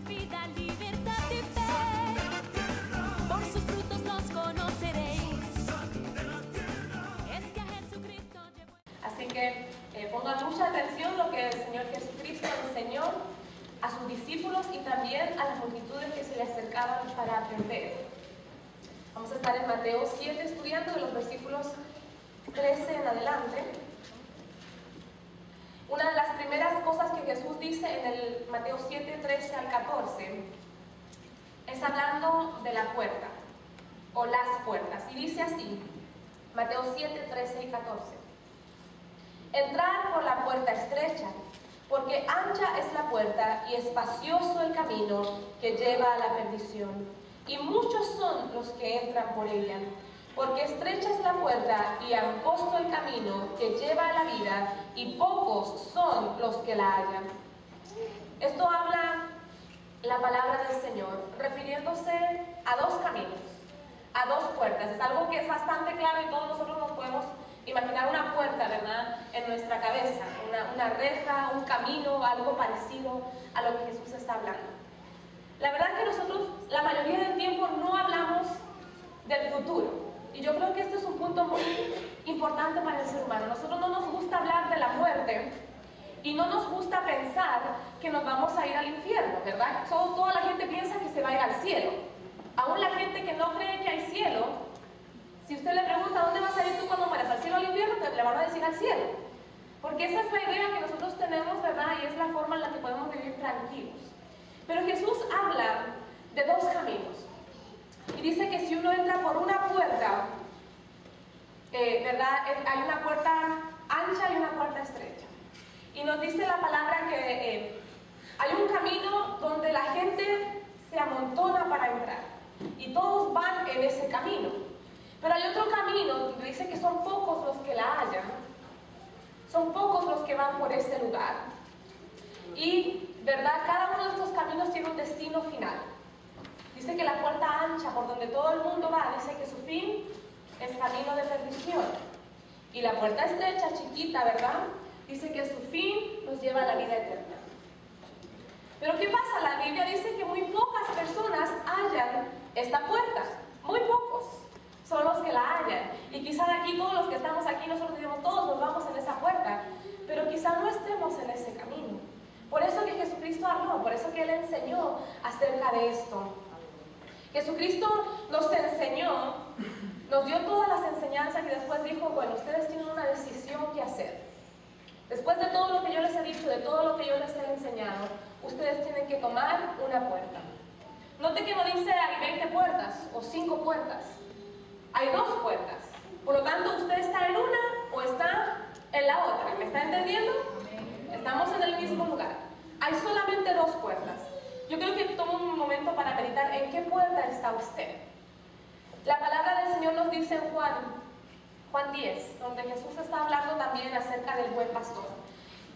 vida, libertad y fe. Por sus frutos los conoceréis. Es que a Jesucristo llevó. Así que pongan mucha atención lo que el Señor Jesucristo enseñó a sus discípulos y también a las multitudes que se le acercaban para aprender. Vamos a estar en Mateo 7 estudiando de los versículos 13 en adelante. Una de las primeras cosas que Jesús dice en el Mateo 7, 13 al 14 es hablando de la puerta o las puertas, y dice así, Mateo 7, 13 y 14: entrad por la puerta estrecha, porque ancha es la puerta y espacioso el camino que lleva a la perdición, y muchos son los que entran por ella. Porque estrecha es la puerta y angosto el camino que lleva a la vida, y pocos son los que la hallan. Esto habla la palabra del Señor, refiriéndose a dos caminos, a dos puertas. Es algo que es bastante claro y todos nosotros nos podemos imaginar una puerta, ¿verdad?, en nuestra cabeza, una reja, un camino, algo parecido a lo que Jesús está hablando. La verdad es que nosotros la mayoría del tiempo no hablamos del futuro. Y yo creo que este es un punto muy importante para el ser humano. Nosotros no nos gusta hablar de la muerte y no nos gusta pensar que nos vamos a ir al infierno, ¿verdad? Toda la gente piensa que se va a ir al cielo. Aún la gente que no cree que hay cielo, si usted le pregunta ¿dónde vas a ir tú cuando mueras? ¿Al cielo o al infierno? Le van a decir al cielo. Porque esa es la idea que nosotros tenemos, ¿verdad? Y es la forma en la que podemos vivir tranquilos. Pero Jesús habla de dos caminos. Y dice que si uno entra por una puerta, ¿verdad? Hay una puerta ancha y una puerta estrecha. Y nos dice la palabra que hay un camino donde la gente se amontona para entrar. Y todos van en ese camino. Pero hay otro camino donde dice que son pocos los que la hallan. Son pocos los que van por ese lugar. Y, ¿verdad? Cada uno de estos caminos tiene un destino final. Dice que la puerta ancha por donde todo el mundo va, dice que su fin es camino de perdición. Y la puerta estrecha, chiquita, ¿verdad?, dice que su fin nos lleva a la vida eterna. Pero ¿qué pasa? La Biblia dice que muy pocas personas hallan esta puerta. Muy pocos son los que la hallan. Y quizá de aquí, todos los que estamos aquí, nosotros digamos, todos nos vamos en esa puerta. Pero quizá no estemos en ese camino. Por eso que Jesucristo habló, por eso que Él enseñó acerca de esto. Jesucristo nos enseñó, nos dio todas las enseñanzas y después dijo, bueno, ustedes tienen una decisión que hacer. Después de todo lo que yo les he dicho, de todo lo que yo les he enseñado, ustedes tienen que tomar una puerta. Note que no dice hay 20 puertas o 5 puertas. Hay 2 puertas. Por lo tanto, usted está en una o está en la otra. ¿Me está entendiendo? Estamos en el mismo lugar. Hay solamente 2 puertas. Yo creo que tomo un momento para meditar en qué puerta está usted. La palabra del Señor nos dice en Juan 10, donde Jesús está hablando también acerca del buen pastor.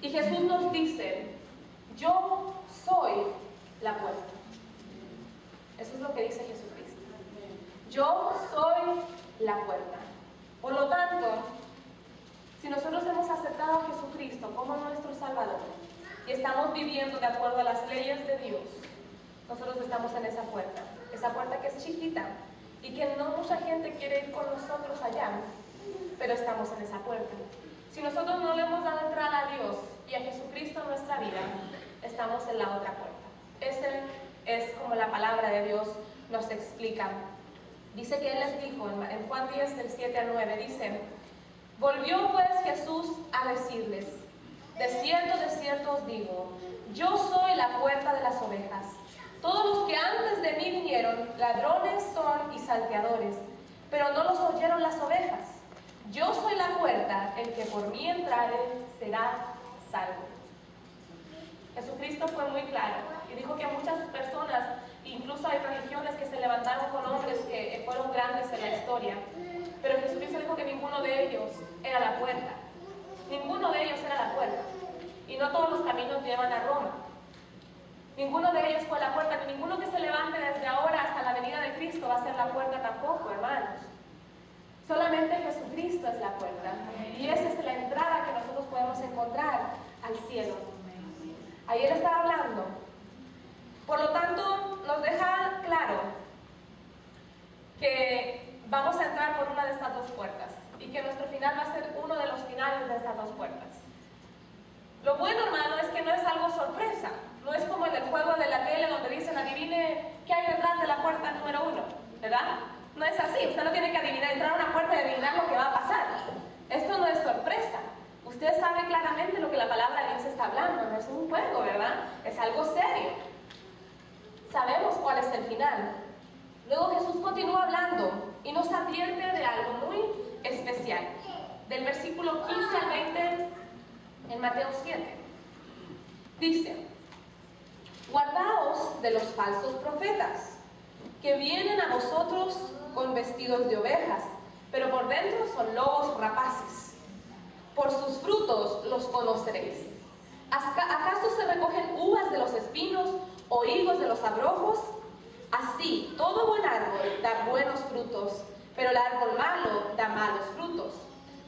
Y Jesús nos dice, yo soy la puerta. Eso es lo que dice Jesucristo. Yo soy la puerta. Por lo tanto, si nosotros hemos aceptado a Jesucristo como nuestro Salvador, y estamos viviendo de acuerdo a las leyes de Dios, nosotros estamos en esa puerta que es chiquita y que no mucha gente quiere ir con nosotros allá, pero estamos en esa puerta. Si nosotros no le hemos dado entrada a Dios y a Jesucristo en nuestra vida, estamos en la otra puerta. Ese es como la palabra de Dios nos explica. Dice que Él les dijo en Juan 10, del 7 al 9, dice, volvió pues Jesús a decirles, de cierto os digo, yo soy la puerta de las ovejas. Todos los que antes de mí vinieron, ladrones son y salteadores, pero no los oyeron las ovejas. Yo soy la puerta, el que por mí entrare será salvo. Jesucristo fue muy claro y dijo que muchas personas, incluso hay religiones que se levantaron con hombres que fueron grandes en la historia, pero Jesucristo dijo que ninguno de ellos era la puerta. Ninguno de ellos era la puerta. Y no todos los caminos llevan a Roma. Ninguno de ellos fue la puerta. Ninguno que se levante desde ahora hasta la venida de Cristo va a ser la puerta tampoco, hermanos. Solamente Jesucristo es la puerta. Y esa es la entrada que nosotros podemos encontrar al cielo. Ahí Él está hablando. Por lo tanto, final va a ser uno de los finales de estas dos puertas. Lo bueno, hermano, es que no es algo sorpresa. No es como en el juego de la tele donde dicen adivine qué hay detrás de la puerta número 1, ¿verdad? No es así. Usted no tiene que adivinar, entrar a una puerta y adivinar lo que va a pasar. Esto no es sorpresa. Usted sabe claramente lo que la palabra de Dios está hablando. No es un juego, ¿verdad? Es algo serio. Sabemos cuál es el final. Luego Jesús continúa hablando y nos advierte de algo muy especial. Del versículo 15 al 20 en Mateo 7. Dice: guardaos de los falsos profetas, que vienen a vosotros con vestidos de ovejas, pero por dentro son lobos rapaces. Por sus frutos los conoceréis. ¿Acaso se recogen uvas de los espinos o higos de los abrojos? Así, todo buen árbol da buenos frutos, pero el árbol malo da malos frutos.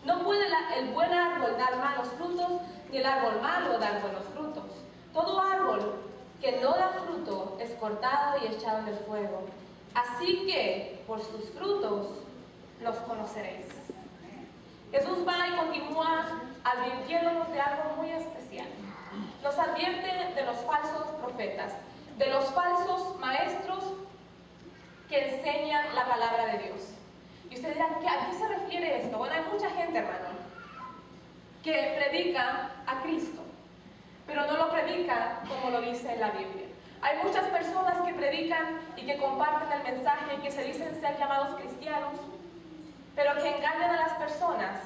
No puede el buen árbol dar malos frutos, ni el árbol malo dar buenos frutos. Todo árbol que no da fruto es cortado y echado en el fuego. Así que, por sus frutos, los conoceréis. Jesús va y continúa advirtiéndonos de algo muy especial. Nos advierte de los falsos profetas, de los falsos maestros que enseñan la palabra de Dios. Y usted dirá, ¿a qué se refiere esto? Bueno, hay mucha gente, hermano, que predica a Cristo, pero no lo predica como lo dice en la Biblia. Hay muchas personas que predican y que comparten el mensaje y que se dicen ser llamados cristianos, pero que engañan a las personas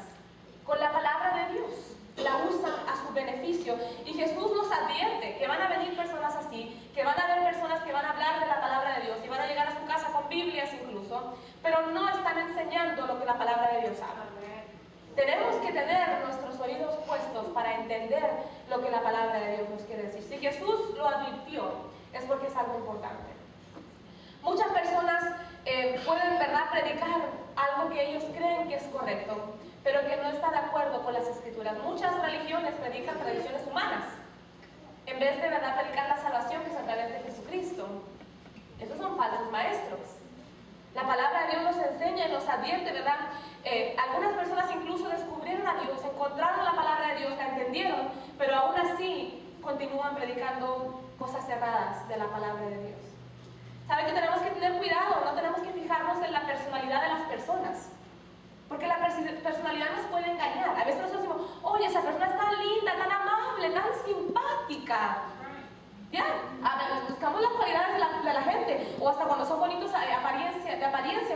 con la palabra de Dios, la usan a su beneficio. Y Jesús nos advierte que van a venir personas así, que van a haber personas que van a hablar de la palabra de Dios y van a llegar a su casa con Biblias incluso, pero no están enseñando lo que la palabra de Dios habla. Tenemos que tener nuestros oídos puestos para entender lo que la palabra de Dios nos quiere decir. Si Jesús lo advirtió, es porque es algo importante. Muchas personas pueden, ¿verdad?, predicar algo que ellos creen que es correcto, pero que no está de acuerdo con las Escrituras. Muchas religiones predican tradiciones humanas, en vez de, ¿verdad?, predicar la salvación que es a través de Jesucristo. Esos son falsos maestros. La palabra de Dios nos enseña y nos advierte, ¿verdad? Algunas personas incluso descubrieron a Dios, encontraron la palabra de Dios, la entendieron, pero aún así continúan predicando cosas cerradas de la palabra de Dios. ¿Saben que tenemos que tener cuidado? No tenemos que fijarnos en la personalidad de las personas, porque la personalidad nos puede engañar. A veces nosotros decimos, oye, esa persona es tan linda, tan amable, tan simpática. ¿Ya? Buscamos las cualidades de la gente, o hasta cuando son bonitos de apariencia,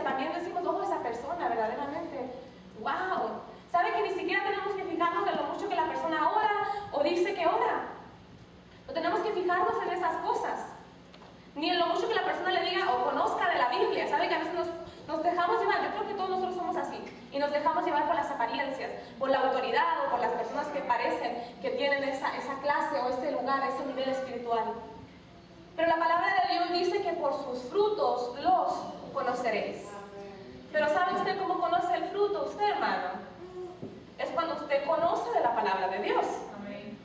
también decimos, oh, esa persona verdaderamente, wow. ¿Saben que ni siquiera tenemos que fijarnos en lo mucho que la persona ora o dice que ora? No tenemos que fijarnos en esas cosas, ni en lo mucho que la persona le diga o conozca de la Biblia. ¿Saben que a veces nos dejamos llevar? Yo creo que todos nosotros somos así, y nos dejamos llevar por las apariencias, por la autoridad o por las personas que parecen que tienen esa clase o ese lugar, ese nivel espiritual. Pero la palabra de Dios dice que por sus frutos los conoceréis. Pero ¿sabe usted cómo conoce el fruto usted, hermano? Es cuando usted conoce de la palabra de Dios.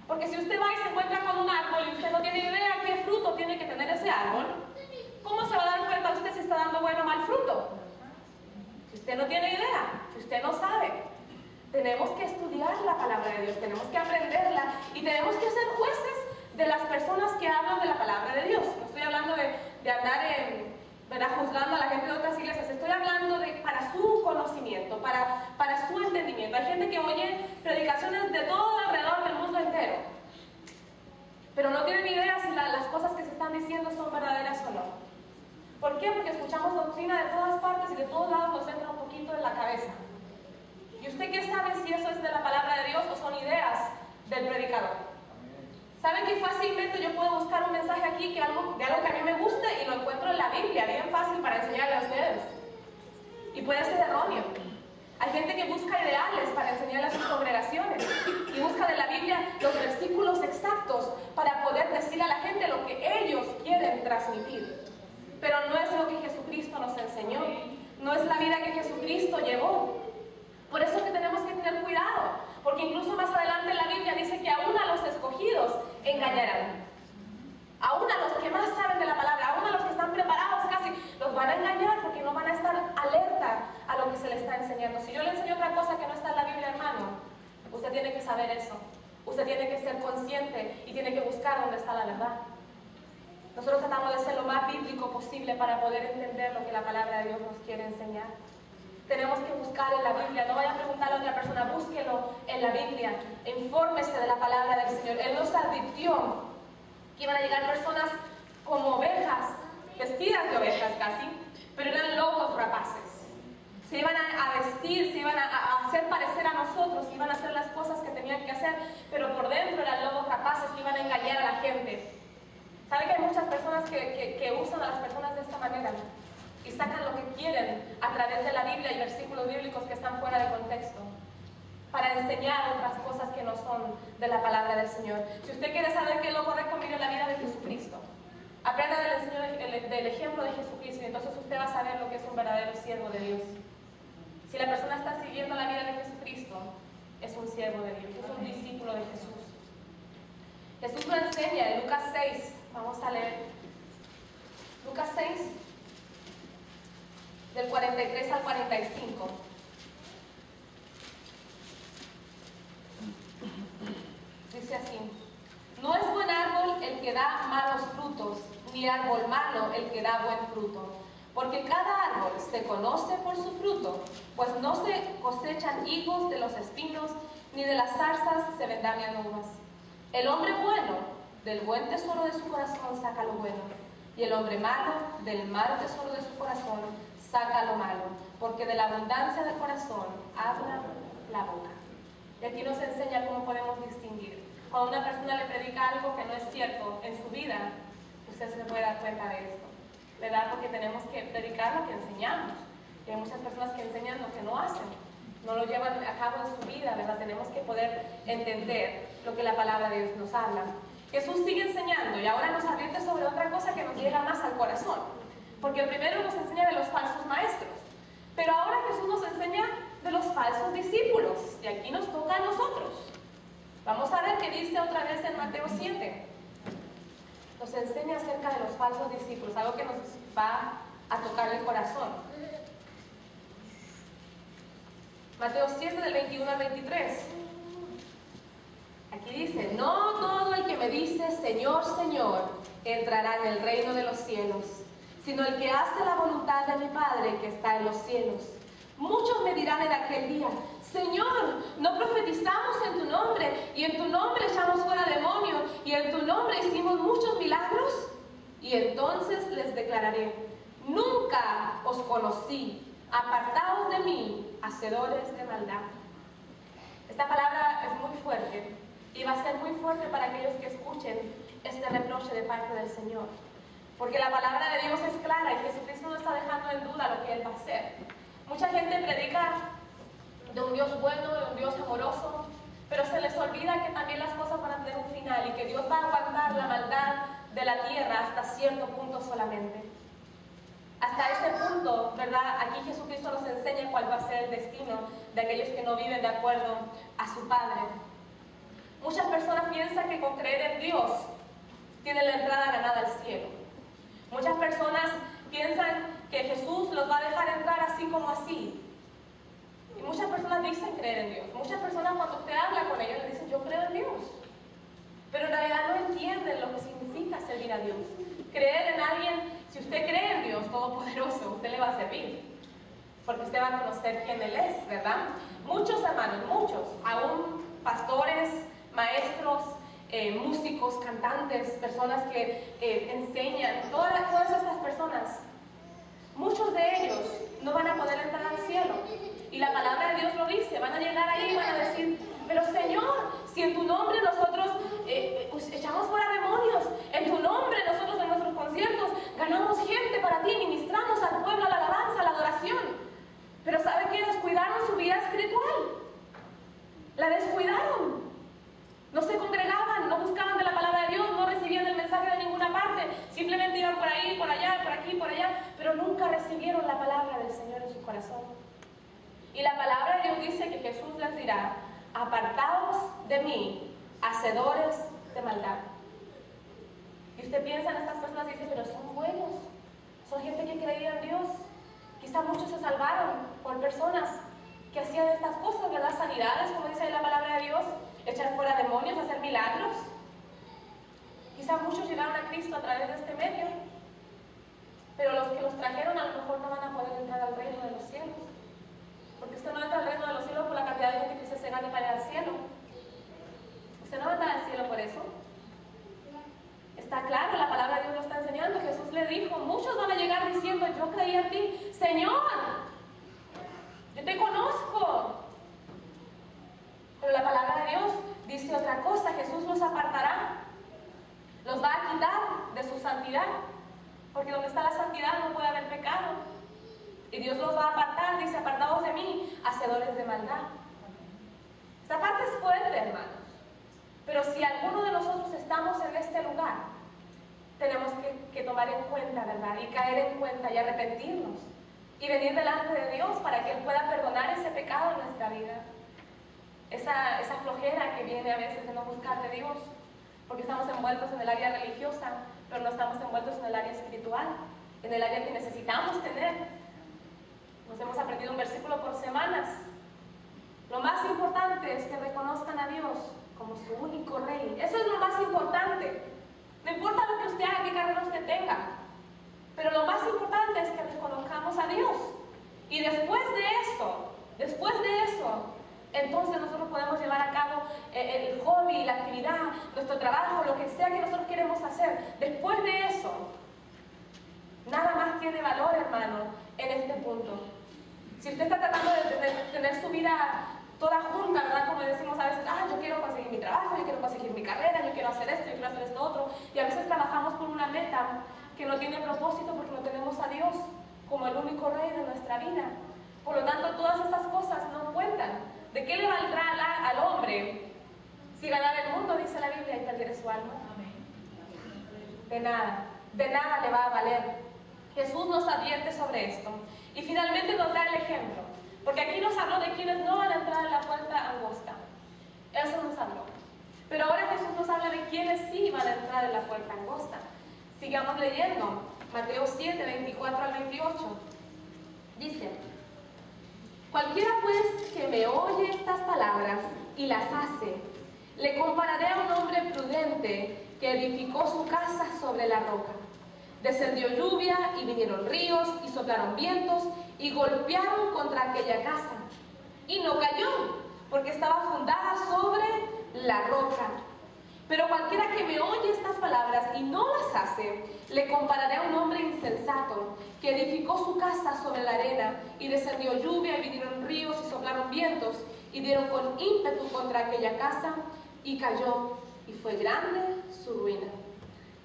Porque si usted va y se encuentra con un árbol y usted no tiene idea qué fruto tiene que tener ese árbol, ¿cómo se va a dar cuenta usted si está dando bueno o mal fruto? Si usted no tiene idea, si usted no sabe, tenemos que estudiar la palabra de Dios, tenemos que aprenderla y tenemos que ser jueces de las personas que hablan de la palabra de Dios. No estoy hablando de andar juzgando a la gente de otras iglesias, estoy hablando para su conocimiento, para su entendimiento. Hay gente que oye predicaciones de todo alrededor del mundo entero, pero no tienen idea si las cosas que se están diciendo son verdaderas o no. ¿Por qué? Porque escuchamos doctrina de todas partes y de todos lados nos entra un poquito en la cabeza. ¿Y usted qué sabe si eso es de la palabra de Dios o son ideas del predicador? ¿Saben que fácilmente yo puedo buscar un mensaje aquí de algo que a mí me guste y lo encuentro en la Biblia, bien fácil para enseñarle a ustedes? Y puede ser erróneo. Hay gente que busca ideales para enseñarle a sus congregaciones y busca de la Biblia los versículos exactos para poder decirle a la gente lo que ellos quieren transmitir. Pero no es lo que Jesucristo nos enseñó, no es la vida que Jesucristo llevó. Por eso es que tenemos que tener cuidado, porque incluso más adelante en la Biblia dice que aún a los escogidos engañarán. Aún a los que más saben de la palabra, aún a los que están preparados casi, los van a engañar porque no van a estar alerta a lo que se les está enseñando. Si yo le enseño otra cosa que no está en la Biblia, saber eso. Usted tiene que ser consciente y tiene que buscar dónde está la verdad. Nosotros tratamos de ser lo más bíblico posible para poder entender lo que la palabra de Dios nos quiere enseñar. Tenemos que buscar en la Biblia. No vaya a preguntarle a otra persona, búsquelo en la Biblia. Infórmese de la palabra del Señor. Él nos advirtió que iban a llegar personas como ovejas, vestidas de ovejas casi, pero eran lobos rapaces. Se iban a vestir, se iban a hacer parecer a nosotros, iban a hacer las cosas que tenían que hacer, pero por dentro eran lobos rapaces que iban a engañar a la gente. ¿Sabe que hay muchas personas que usan a las personas de esta manera? Y sacan lo que quieren a través de la Biblia y versículos bíblicos que están fuera de contexto, para enseñar otras cosas que no son de la palabra del Señor. Si usted quiere saber qué es lo correcto, mire la vida de Jesucristo. Aprenda del ejemplo de Jesucristo y entonces usted va a saber lo que es un verdadero siervo de Dios. Si la persona está siguiendo la vida de Jesucristo, es un siervo de Dios, es un discípulo de Jesús. Jesús lo enseña en Lucas 6, vamos a leer. Lucas 6, del 43 al 45. Dice así: no es buen árbol el que da malos frutos, ni árbol malo el que da buen fruto. Porque cada árbol se conoce por su fruto, pues no se cosechan higos de los espinos, ni de las zarzas se vendamian uvas. El hombre bueno, del buen tesoro de su corazón saca lo bueno, y el hombre malo, del mal tesoro de su corazón saca lo malo, porque de la abundancia del corazón habla la boca. Y aquí nos enseña cómo podemos distinguir. Cuando una persona le predica algo que no es cierto en su vida, usted se puede dar cuenta de esto, ¿verdad? Porque tenemos que predicar lo que enseñamos. Y hay muchas personas que enseñan lo que no hacen, no lo llevan a cabo en su vida, ¿verdad? Tenemos que poder entender lo que la palabra de Dios nos habla. Jesús sigue enseñando y ahora nos advierte sobre otra cosa que nos llega más al corazón. Porque primero nos enseña de los falsos maestros, pero ahora Jesús nos enseña de los falsos discípulos. Y aquí nos toca a nosotros. Vamos a ver qué dice otra vez en Mateo 7. Nos enseña acerca de los falsos discípulos, algo que nos va a tocar el corazón. Mateo 7 del 21 al 23. Aquí dice: no todo el que me dice Señor, Señor, entrará en el reino de los cielos, sino el que hace la voluntad de mi Padre que está en los cielos. Muchos me dirán en aquel día: Señor, ¿no profetizamos en tu nombre? Y en tu nombre echamos fuera demonios, y en tu nombre hicimos muchos milagros. Y entonces les declararé: nunca os conocí, apartaos de mí, hacedores de maldad. Esta palabra es muy fuerte, y va a ser muy fuerte para aquellos que escuchen este reproche de parte del Señor. Porque la palabra de Dios es clara y Jesucristo no está dejando en duda lo que Él va a hacer. Mucha gente predica de un Dios bueno, de un Dios amoroso, pero se les olvida que también las cosas van a tener un final y que Dios va a aguantar la maldad de la tierra hasta cierto punto solamente. Hasta ese punto, ¿verdad? Aquí Jesucristo nos enseña cuál va a ser el destino de aquellos que no viven de acuerdo a su Padre. Muchas personas piensan que con creer en Dios tienen la entrada ganada al cielo. Muchas personas piensan que Jesús los va a dejar entrar así como así. Y muchas personas dicen creer en Dios. Muchas personas cuando usted habla con ellos le dicen yo creo en Dios. Pero en realidad no entienden lo que significa servir a Dios. Creer en alguien, si usted cree en Dios Todopoderoso, usted le va a servir. Porque usted va a conocer quién Él es, ¿verdad? Muchos hermanos, muchos, aún pastores, maestros, músicos, cantantes, personas que enseñan, todas estas personas, muchos de ellos no van a poder entrar al cielo. Y la palabra de Dios lo dice, van a llegar ahí y van a decir, pero Señor, si en tu nombre nosotros echamos fuera demonios, en tu nombre nosotros en nuestros conciertos ganamos gente para ti, ministramos al pueblo a la alabanza, a la adoración. Pero ¿sabe qué? Descuidaron su vida espiritual. La descuidaron. No se congregaban, no buscaban de la palabra de Dios, no recibían el mensaje de ninguna parte, simplemente iban por ahí, por allá, por aquí, por allá, pero nunca recibieron la palabra del Señor en su corazón. Y la palabra de Dios dice que Jesús les dirá: apartaos de mí, hacedores de maldad. Y usted piensa en estas personas y dice, pero son buenos, son gente que creía en Dios. Quizá muchos se salvaron por personas que hacían estas cosas, ¿verdad? Sanidades, como dice la palabra de Dios. echar fuera demonios, hacer milagros. Quizás muchos llegaron a Cristo a través de este medio, pero los que los trajeron a lo mejor no van a poder entrar al reino de los cielos. Porque usted no entra al reino de los cielos por la cantidad de gente que usted se gane para ir al cielo. Usted no va a entrar al cielo por eso. Está claro, la palabra de Dios lo está enseñando. Jesús le dijo, muchos van a llegar diciendo, yo creí en ti, Señor, yo te conozco. Pero la palabra de Dios dice otra cosa. Jesús los apartará, los va a quitar de su santidad, porque donde está la santidad no puede haber pecado. Y Dios los va a apartar, dice, apartados de mí, hacedores de maldad. Esta parte es fuerte, hermanos. Pero si alguno de nosotros estamos en este lugar, tenemos que tomar en cuenta, ¿verdad? Y caer en cuenta y arrepentirnos. Y venir delante de Dios para que Él pueda perdonar ese pecado en nuestra vida. Esa flojera que viene a veces de no buscar de Dios. Porque estamos envueltos en el área religiosa, pero no estamos envueltos en el área espiritual. En el área que necesitamos tener. Nos hemos aprendido un versículo por semanas. Lo más importante es que reconozcan a Dios como su único rey. Eso es lo más importante. No importa lo que usted haga, qué carrera usted tenga, pero lo más importante es que reconozcamos a Dios. Y después de eso, entonces nosotros podemos llevar a cabo el hobby, la actividad, nuestro trabajo, lo que sea que nosotros queremos hacer. Después de eso, nada más tiene valor, hermano, en este punto. Si usted está tratando de tener su vida toda junta, ¿verdad? Como decimos a veces, yo quiero conseguir mi trabajo, yo quiero conseguir mi carrera, yo quiero hacer esto, yo quiero hacer esto otro. Y a veces trabajamos por una meta que no tiene propósito porque no tenemos a Dios como el único rey de nuestra vida. Por lo tanto, todas esas cosas no cuentan. ¿De qué le valdrá al hombre si ganar el mundo, dice la Biblia, y perder su alma? De nada le va a valer. Jesús nos advierte sobre esto. Y finalmente nos da el ejemplo. Porque aquí nos habló de quienes no van a entrar en la puerta angosta. Eso nos habló. Pero ahora Jesús nos habla de quienes sí van a entrar en la puerta angosta. Sigamos leyendo. Mateo 7, 24 al 28. Dice: cualquiera pues que me oye estas palabras y las hace, le compararé a un hombre prudente que edificó su casa sobre la roca. Descendió lluvia y vinieron ríos y soplaron vientos y golpearon contra aquella casa. Y no cayó, porque estaba fundada sobre la roca. Pero cualquiera que me oye estas palabras y no las hace, le compararé a un hombre insensato que edificó su casa sobre la arena, y descendió lluvia y vinieron ríos y soplaron vientos y dieron con ímpetu contra aquella casa y cayó, y fue grande su ruina.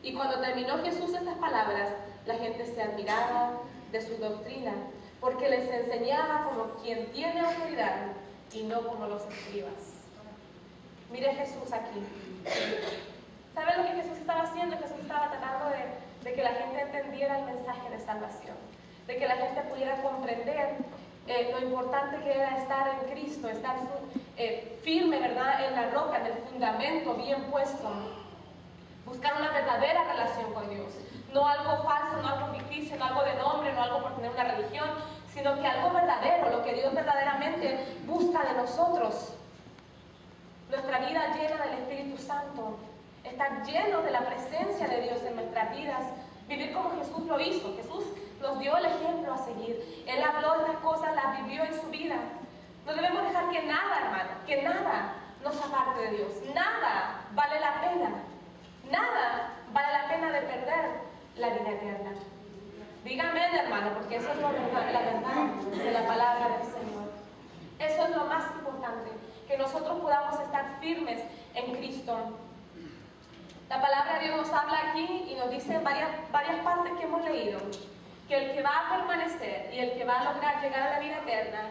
Y cuando terminó Jesús estas palabras, la gente se admiraba de su doctrina, porque les enseñaba como quien tiene autoridad y no como los escribas. Mire Jesús aquí. ¿Sabe lo que Jesús estaba haciendo? Jesús estaba tratando de que la gente entendiera el mensaje de salvación, de que la gente pudiera comprender lo importante que era estar en Cristo, estar firme, ¿verdad?, en la roca, en el fundamento bien puesto. Buscar una verdadera relación con Dios. No algo falso, no algo ficticio, no algo de nombre, no algo por tener una religión, sino que algo verdadero, lo que Dios verdaderamente busca de nosotros. Nuestra vida llena del Espíritu Santo, estar llenos de la presencia de Dios en nuestras vidas, vivir como Jesús lo hizo. Jesús nos dio el ejemplo a seguir. Él habló de estas cosas, las vivió en su vida. No debemos dejar que nada, hermano, que nada nos aparte de Dios. Nada vale la pena. Nada vale la pena de perder la vida eterna. Dígame, hermano, porque eso es la verdad de la palabra del Señor. Eso es lo más importante, que nosotros podamos estar firmes en Cristo. La palabra de Dios nos habla aquí y nos dice en varias partes que hemos leído, que el que va a permanecer y el que va a lograr llegar a la vida eterna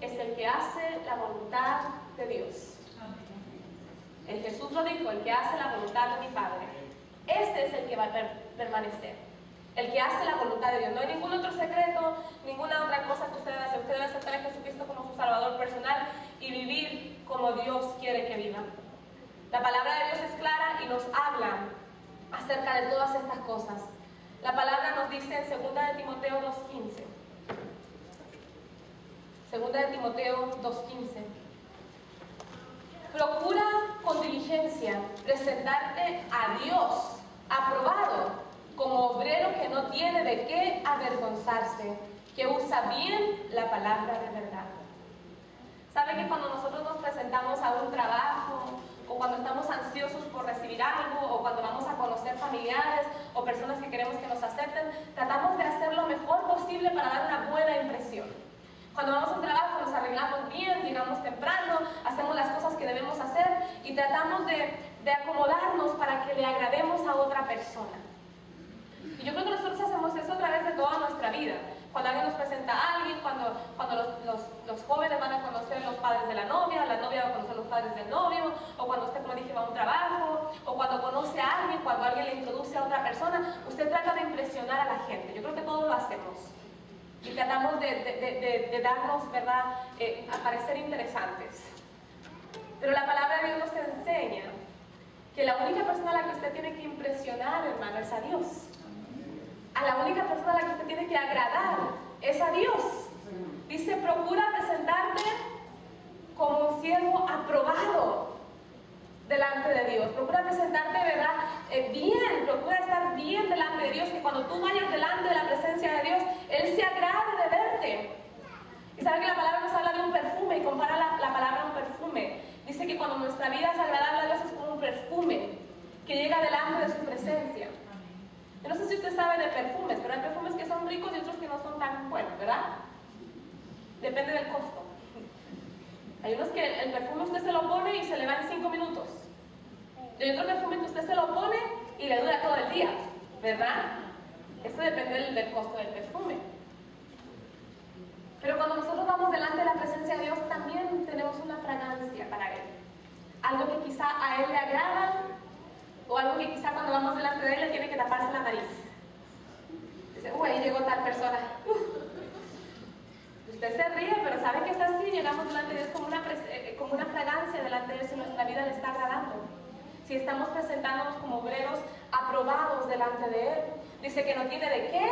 es el que hace la voluntad de Dios. El Jesús lo dijo, el que hace la voluntad de mi Padre. Este es el que va a permanecer. El que hace la voluntad de Dios. No hay ningún otro secreto, ninguna otra cosa que usted debe hacer. Usted debe aceptar a Jesucristo como su Salvador personal y vivir como Dios quiere que viva. La palabra de Dios es clara y nos habla acerca de todas estas cosas. La palabra nos dice en 2 de Timoteo 2:15. 2 de Timoteo 2:15. procura con diligencia presentarte a Dios aprobado como obrero que no tiene de qué avergonzarse, que usa bien la palabra de verdad. ¿Sabe que cuando nosotros nos presentamos a un trabajo, o cuando estamos ansiosos por recibir algo, o cuando vamos a conocer familiares o personas que queremos que nos acepten, tratamos de hacer lo mejor posible para dar una buena impresión? Cuando vamos a un trabajo nos arreglamos bien, llegamos temprano, hacemos las cosas que debemos hacer y tratamos de acomodarnos para que le agrademos a otra persona. Y yo creo que nosotros hacemos eso a través de toda nuestra vida. Cuando alguien nos presenta a alguien, cuando los jóvenes van a conocer los padres de la novia va a conocer los padres del novio, o cuando usted, como dije, va a un trabajo, o cuando conoce a alguien, cuando alguien le introduce a otra persona, usted trata de impresionar a la gente. Yo creo que todos lo hacemos. Y tratamos de darnos, ¿verdad?, a parecer interesantes. Pero la palabra de Dios nos enseña que la única persona a la que usted tiene que impresionar, hermano, es a Dios. A la única persona a la que usted tiene que agradar es a Dios. Dice, procura presentarte como un siervo aprobado delante de Dios. Procura presentarte, ¿verdad?, bien. Procura estar bien delante de Dios, que cuando tú vayas delante de la presencia de Dios, Él se agrade de verte. Y sabe que la palabra nos habla de un perfume y compara la palabra a un perfume. Dice que cuando nuestra vida es agradable a Dios es como un perfume que llega delante de su presencia. Yo no sé si usted sabe de perfumes, pero hay perfumes que son ricos y otros que no son tan buenos, ¿verdad? Depende del costo. Hay unos que el perfume usted se lo pone y se le va en 5 minutos. Y hay otro perfume que usted se lo pone y le dura todo el día, ¿verdad? Eso depende del costo del perfume. Pero cuando nosotros vamos delante de la presencia de Dios, también tenemos una fragancia para Él. Algo que quizá a Él le agrada, o algo que quizá cuando vamos delante de Él le tiene que taparse la nariz. Dice, ahí llegó tal persona. Usted se ríe, pero sabe que es así. Llegamos delante de Dios como una fragancia delante de Él si nuestra vida le está agradando. Si estamos presentándonos como obreros aprobados delante de Él. Dice que no tiene de qué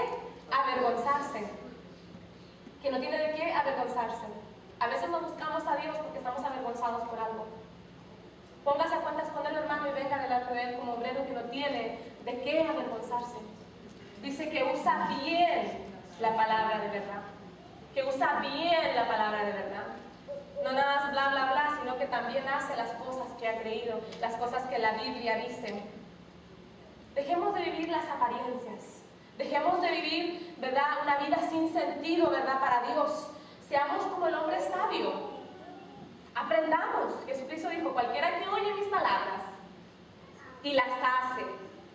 avergonzarse. Que no tiene de qué avergonzarse. A veces no buscamos a Dios porque estamos avergonzados por algo. Póngase a cuentas con Él, hermano, y venga delante de Él como obrero que no tiene de qué avergonzarse. Dice que usa bien la palabra de verdad. Que usa bien la palabra de verdad. No nada más bla, bla, bla, sino que también hace las cosas que ha creído, las cosas que la Biblia dice. Dejemos de vivir las apariencias. Dejemos de vivir, ¿verdad?, una vida sin sentido, ¿verdad?, para Dios. Seamos como el hombre sabio. Aprendamos. Jesucristo dijo, cualquiera que oye mis palabras y las hace.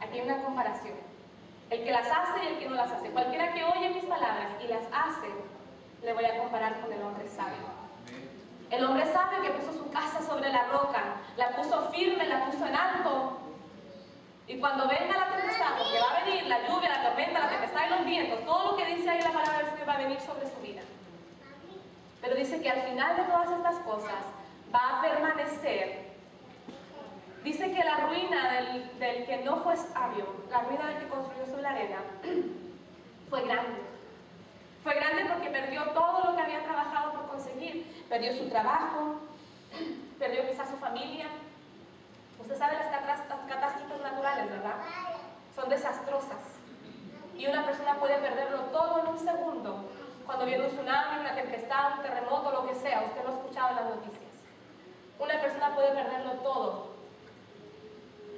Aquí hay una comparación. El que las hace y el que no las hace. Cualquiera que oye mis palabras y las hace, le voy a comparar con el hombre sabio. El hombre sabio que puso su casa sobre la roca, la puso firme, la puso en alto. Y cuando venga la tempestad, porque va a venir la lluvia, la tormenta, la tempestad y los vientos, todo lo que dice ahí la palabra del Señor va a venir sobre su vida. Pero dice que al final de todas estas cosas va a permanecer. Dice que la ruina del que no fue sabio, la ruina del que construyó sobre la arena, fue grande. Fue grande porque perdió todo lo que había trabajado por conseguir. Perdió su trabajo, perdió quizás su familia. Usted sabe las catástrofes naturales, ¿verdad? Son desastrosas. Y una persona puede perderlo todo en un segundo. Cuando viene un tsunami, una tempestad, un terremoto, lo que sea. Usted lo ha escuchado en las noticias. Una persona puede perderlo todo.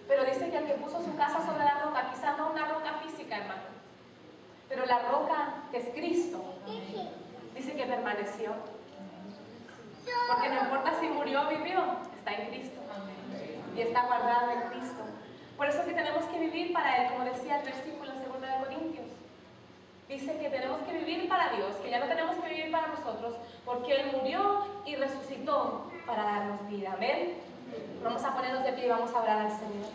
Pero dice que el que puso su casa sobre la roca, quizá no una roca física, hermano, pero la roca que es Cristo, dice que permaneció. Porque no importa si murió o vivió, está en Cristo. Y está guardado en Cristo. Por eso es que tenemos que vivir para Él, como decía el versículo 2 de Corintios. Dice que tenemos que vivir para Dios, que ya no tenemos que vivir para nosotros, porque Él murió y resucitó para darnos vida. Amén. Vamos a ponernos de pie y vamos a orar al Señor.